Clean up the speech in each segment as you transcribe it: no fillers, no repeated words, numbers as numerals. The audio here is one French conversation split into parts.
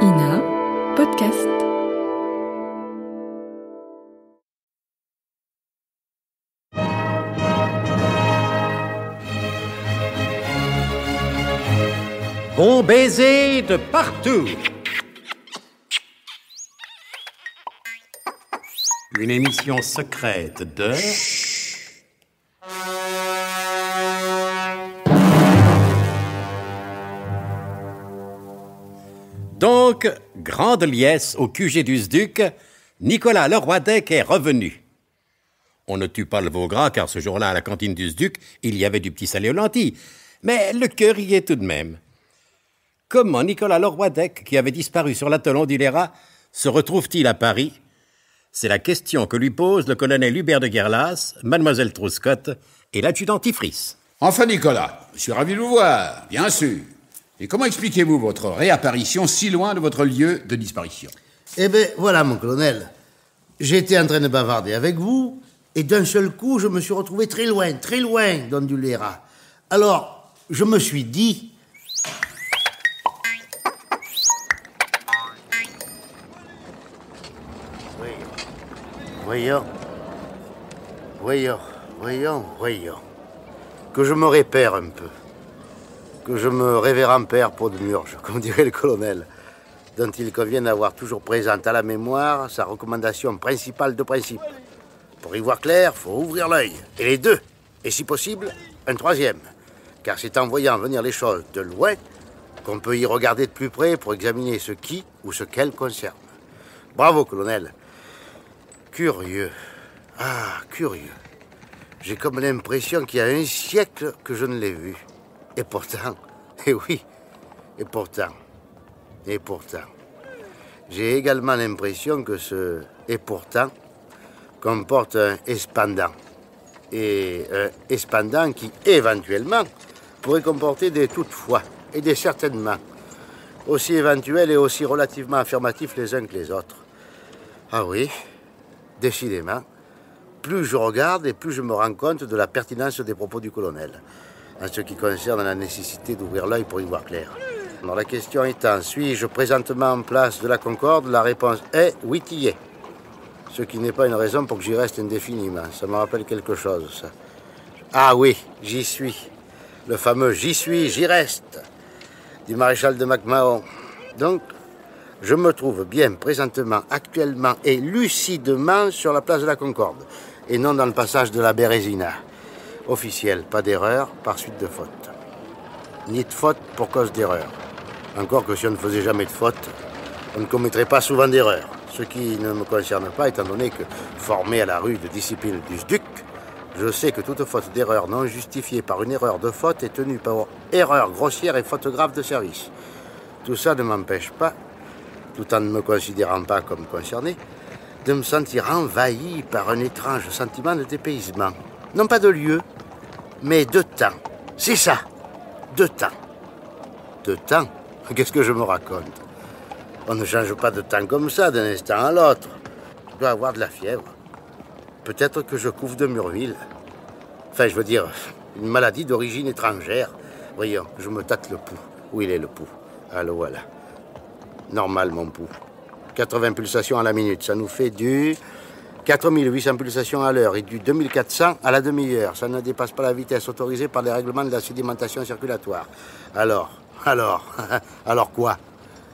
Ina Podcast. Bon baiser de partout. Une émission secrète de... Donc, grande liesse au QG du SDUC, Nicolas Leroydec est revenu. On ne tue pas le veau gras, car ce jour-là, à la cantine du SDUC, il y avait du petit salé aux lentilles. Mais le cœur y est tout de même. Comment Nicolas Leroydec, qui avait disparu sur l'atolon d'Iléra, se retrouve-t-il à Paris? C'est la question que lui pose le colonel Hubert de Guerlas, mademoiselle Trouscotte et l'adjudant Tifris. Enfin, Nicolas, je suis ravi de vous voir, bien sûr. Et comment expliquez-vous votre réapparition si loin de votre lieu de disparition? Eh bien, voilà, mon colonel. J'étais en train de bavarder avec vous, et d'un seul coup, je me suis retrouvé très loin d'Ondulera. Alors, je me suis dit... Voyons. Que je me répère un peu. Que je me révérempère pour de murge, comme dirait le colonel, dont il convient d'avoir toujours présente à la mémoire sa recommandation principale de principe. Pour y voir clair, faut ouvrir l'œil, et les deux, et si possible, un troisième. Car c'est en voyant venir les choses de loin qu'on peut y regarder de plus près pour examiner ce qui ou ce qu'elles concernent. Bravo, colonel. Curieux. Ah, curieux. J'ai comme l'impression qu'il y a un siècle que je ne l'ai vu. Et pourtant, et pourtant, j'ai également l'impression que ce « et pourtant » comporte un « espandant ». Et un « espandant » qui, éventuellement, pourrait comporter des « toutefois » et des « certainement », aussi éventuels et aussi relativement affirmatifs les uns que les autres. Ah oui, décidément, plus je regarde et plus je me rends compte de la pertinence des propos du colonel, en ce qui concerne la nécessité d'ouvrir l'œil pour y voir clair. Alors la question étant, suis-je présentement en place de la Concorde? La réponse est oui, t'y es. Ce qui n'est pas une raison pour que j'y reste indéfiniment. Ça me rappelle quelque chose, ça. Ah oui, j'y suis. Le fameux j'y suis, j'y reste, du maréchal de MacMahon. Donc, je me trouve bien présentement, actuellement et lucidement sur la place de la Concorde, et non dans le passage de la Bérésina. Officiel, pas d'erreur, par suite de faute. Ni de faute pour cause d'erreur. Encore que si on ne faisait jamais de faute, on ne commettrait pas souvent d'erreur. Ce qui ne me concerne pas, étant donné que, formé à la rude discipline du SDUC, je sais que toute faute d'erreur non justifiée par une erreur de faute est tenue par erreur grossière et faute grave de service. Tout ça ne m'empêche pas, tout en ne me considérant pas comme concerné, de me sentir envahi par un étrange sentiment de dépaysement. Non pas de lieu, mais de temps. C'est ça, de temps. De temps? Qu'est-ce que je me raconte? On ne change pas de temps comme ça, d'un instant à l'autre. Je dois avoir de la fièvre. Peut-être que je couvre de Murville. Enfin, je veux dire, une maladie d'origine étrangère. Voyons, je me tâte le pouls. Où il est, le pouls? Ah, le voilà. Normal, mon pouls. 80 pulsations à la minute. Ça nous fait du 4800 pulsations à l'heure et du 2400 à la demi-heure. Ça ne dépasse pas la vitesse autorisée par les règlements de la sédimentation circulatoire. Alors quoi?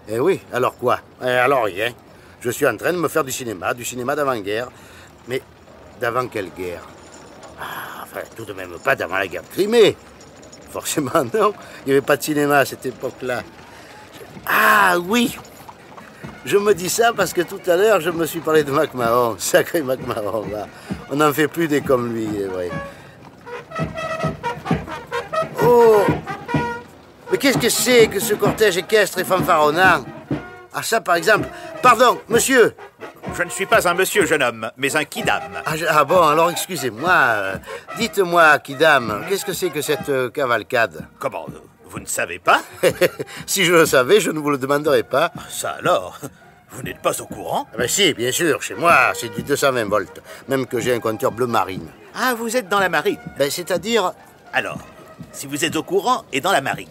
Eh oui, alors quoi? Alors rien. Je suis en train de me faire du cinéma d'avant-guerre. Mais d'avant quelle guerre? Ah, enfin, tout de même pas d'avant la guerre de Crimée. Forcément, non. Il n'y avait pas de cinéma à cette époque-là. Ah oui! Je me dis ça parce que tout à l'heure, je me suis parlé de MacMahon. Sacré MacMahon, va. On n'en fait plus des comme lui, il est vrai. Oh! Mais qu'est-ce que c'est que ce cortège équestre et fanfaronnant? Ah, ça, par exemple... Pardon, monsieur! Je ne suis pas un monsieur, jeune homme, mais un kidam. Ah bon, alors excusez-moi. Dites-moi, kidam, qu'est-ce que c'est que cette cavalcade? Comment, vous ne savez pas? Si je le savais, je ne vous le demanderais pas. Ça alors? Vous n'êtes pas au courant? Ah ben si, bien sûr, chez moi, c'est du 220 volts. Même que j'ai un compteur bleu marine. Ah, vous êtes dans la marine? Ben, c'est-à-dire... Alors, si vous êtes au courant et dans la marine,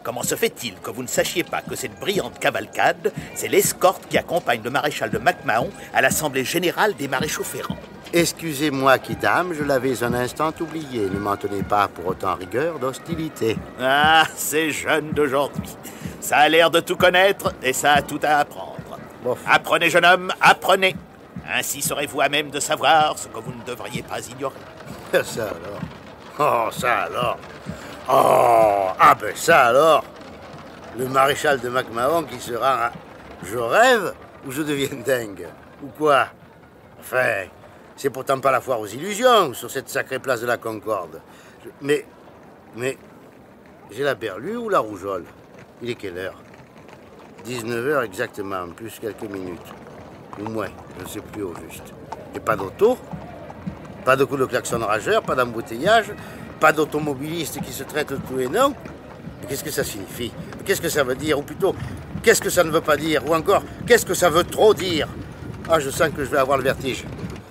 Comment se fait-il que vous ne sachiez pas que cette brillante cavalcade, c'est l'escorte qui accompagne le maréchal de MacMahon à l'Assemblée générale des maréchaux ferrants? Excusez-moi, Kidam, je l'avais un instant oublié. Ne m'en tenez pas pour autant rigueur d'hostilité. Ah, ces jeunes d'aujourd'hui. Ça a l'air de tout connaître et ça a tout à apprendre. Bof. Apprenez, jeune homme, apprenez. Ainsi serez-vous à même de savoir ce que vous ne devriez pas ignorer. Ça alors. Oh, ça alors. Oh, ah ben ça alors. Le maréchal de MacMahon qui sera... Je rêve ou je deviens dingue? Ou quoi? Enfin, c'est pourtant pas la foire aux illusions sur cette sacrée place de la Concorde. Mais, j'ai la berlue ou la rougeole? Il est quelle heure? 19h exactement, plus quelques minutes. Ou moins, je ne sais plus au juste. Et pas d'auto? Pas de coups de klaxon rageur, pas d'embouteillage, pas d'automobiliste qui se traite de tous les noms. Mais qu'est-ce que ça signifie? Qu'est-ce que ça veut dire? Ou plutôt, qu'est-ce que ça ne veut pas dire? Ou encore, qu'est-ce que ça veut trop dire? Ah, je sens que je vais avoir le vertige.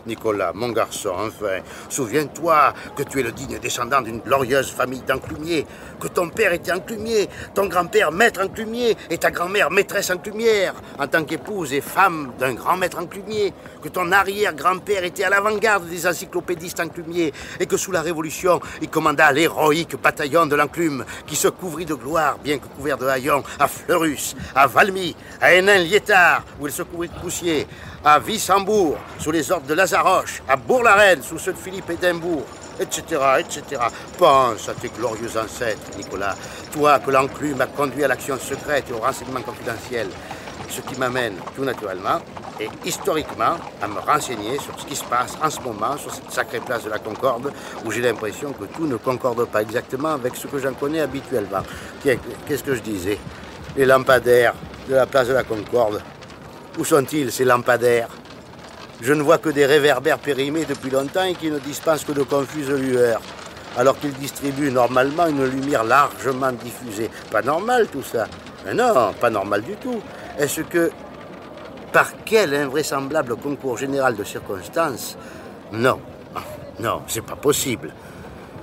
Nicolas, mon garçon, enfin, souviens-toi que tu es le digne descendant d'une glorieuse famille d'enclumiers, que ton père était enclumier, ton grand-père maître enclumier et ta grand-mère maîtresse enclumière, en tant qu'épouse et femme d'un grand maître enclumier, que ton arrière-grand-père était à l'avant-garde des encyclopédistes enclumiers et que sous la Révolution, il commanda l'héroïque bataillon de l'enclume qui se couvrit de gloire, bien que couvert de haillons, à Fleurus, à Valmy, à Hénin-Liétard, où il se couvrit de poussier, à Wissembourg, sous les ordres de Lazaroche, à Bourg-la-Reine, sous ceux de Philippe Édimbourg, etc., etc. Pense à tes glorieux ancêtres, Nicolas. Toi que l'enclume a conduit à l'action secrète et au renseignement confidentiel. Ce qui m'amène, tout naturellement, et historiquement, à me renseigner sur ce qui se passe en ce moment sur cette sacrée place de la Concorde, où j'ai l'impression que tout ne concorde pas exactement avec ce que j'en connais habituellement. Tiens, qu'est-ce que je disais? Les lampadaires de la place de la Concorde. Où sont-ils, ces lampadaires? Je ne vois que des réverbères périmés depuis longtemps et qui ne dispensent que de confuses lueurs, alors qu'ils distribuent normalement une lumière largement diffusée. Pas normal tout ça. Mais non, pas normal du tout. Est-ce que, par quel invraisemblable concours général de circonstances... Non, non, c'est pas possible.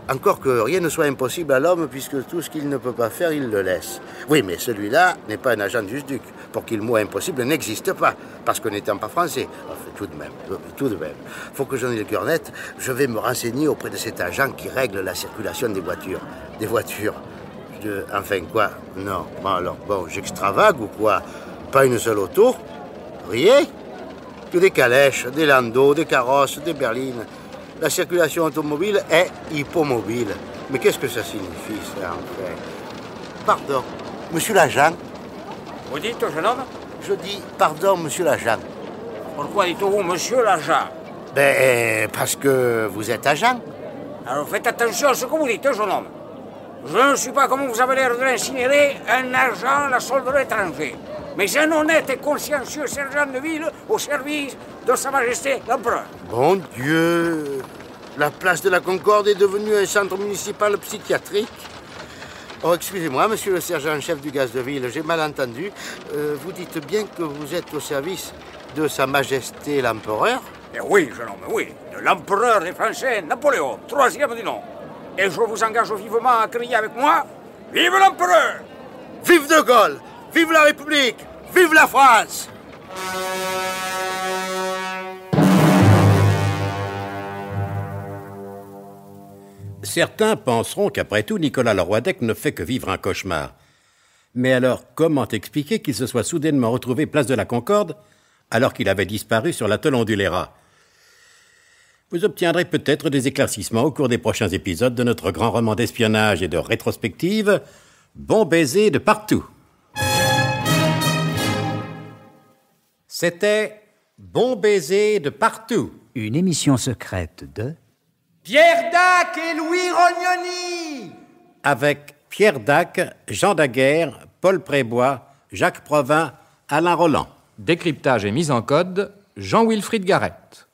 Encore que rien ne soit impossible à l'homme, puisque tout ce qu'il ne peut pas faire, il le laisse. Oui, mais celui-là n'est pas un agent du SDUC, pour qui le mot impossible n'existe pas, parce que n'étant pas français. Enfin, tout de même. Faut que j'en ai le cœur net, je vais me renseigner auprès de cet agent qui règle la circulation des voitures. Des voitures. Enfin, quoi? Non, bon, j'extravague ou quoi? Pas une seule auto? Rien? Que des calèches, des landaux, des carrosses, des berlines. La circulation automobile est hippomobile. Mais qu'est-ce que ça signifie, ça, enfin? Pardon, monsieur l'agent? Vous dites, jeune homme? Je dis pardon, monsieur l'agent. Pourquoi dites-vous monsieur l'agent? Ben, parce que vous êtes agent. Alors faites attention à ce que vous dites, jeune homme. Je ne suis pas, comme vous avez l'air de l'insinuer, un agent à la solde de l'étranger, mais un honnête et consciencieux sergent de ville au service de Sa Majesté l'Empereur. Bon Dieu, la place de la Concorde est devenue un centre municipal psychiatrique. Oh, excusez-moi, monsieur le sergent-chef du gaz de ville, j'ai mal entendu. Vous dites bien que vous êtes au service de Sa Majesté l'Empereur? Eh oui, jeune homme, oui, de l'Empereur des Français, Napoléon, troisième du nom. Et je vous engage vivement à crier avec moi, vive l'Empereur! Vive De Gaulle! Vive la République! Vive la France! Certains penseront qu'après tout, Nicolas Leroidec ne fait que vivre un cauchemar. Mais alors, comment expliquer qu'il se soit soudainement retrouvé place de la Concorde alors qu'il avait disparu sur l'atoll Ondulera? Vous obtiendrez peut-être des éclaircissements au cours des prochains épisodes de notre grand roman d'espionnage et de rétrospective, Bon baiser de partout. C'était Bon baiser de partout. Une émission secrète de... Pierre Dac et Louis Rognoni. Avec Pierre Dac, Jean Daguerre, Paul Prébois, Jacques Provin, Alain Roland. Décryptage et mise en code, Jean-Wilfried Garrett.